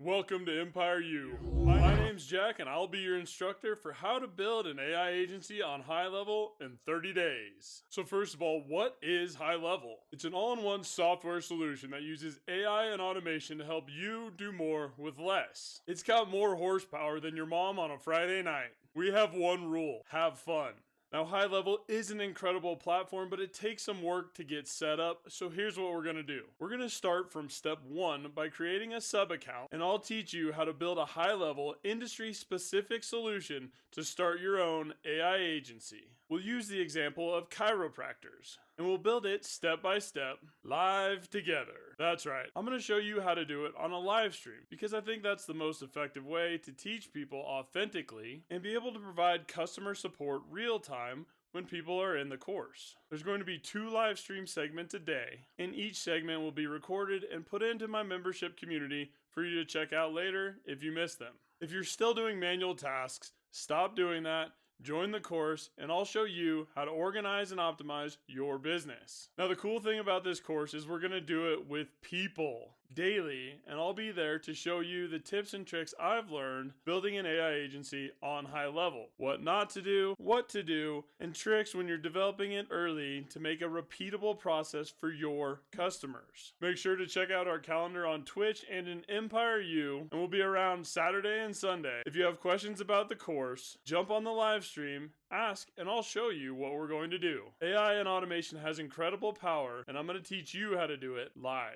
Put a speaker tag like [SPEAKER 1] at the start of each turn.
[SPEAKER 1] Welcome to Empire U. My name's Jack and I'll be your instructor for how to build an AI agency on HighLevel in 30 days. So first of all, what is HighLevel? It's an all-in-one software solution that uses AI and automation to help you do more with less. It's got more horsepower than your mom on a Friday night. We have one rule: have fun. Now, HighLevel is an incredible platform, but it takes some work to get set up, so here's what we're going to do. We're going to start from step 1 by creating a sub-account, and I'll teach you how to build a high-level, industry-specific solution to start your own AI agency. We'll use the example of chiropractors, and we'll build it step by step, live together. That's right, I'm going to show you how to do it on a live stream, because I think that's the most effective way to teach people authentically and be able to provide customer support real time when people are in the course. There's going to be 2 live stream segments a day, and each segment will be recorded and put into my membership community for you to check out later if you miss them. If you're still doing manual tasks, stop doing that, join the course, and I'll show you how to organize and optimize your business. Now, the cool thing about this course is we're going to do it with people daily, and I'll be there to show you the tips and tricks I've learned building an AI agency on HighLevel. What not to do, what to do, and tricks when you're developing it early to make a repeatable process for your customers. Make sure to check out our calendar on Twitch and in Empire U, and we'll be around Saturday and Sunday. If you have questions about the course, jump on the live stream, ask, and I'll show you what we're going to do. AI and automation has incredible power, and I'm going to teach you how to do it live.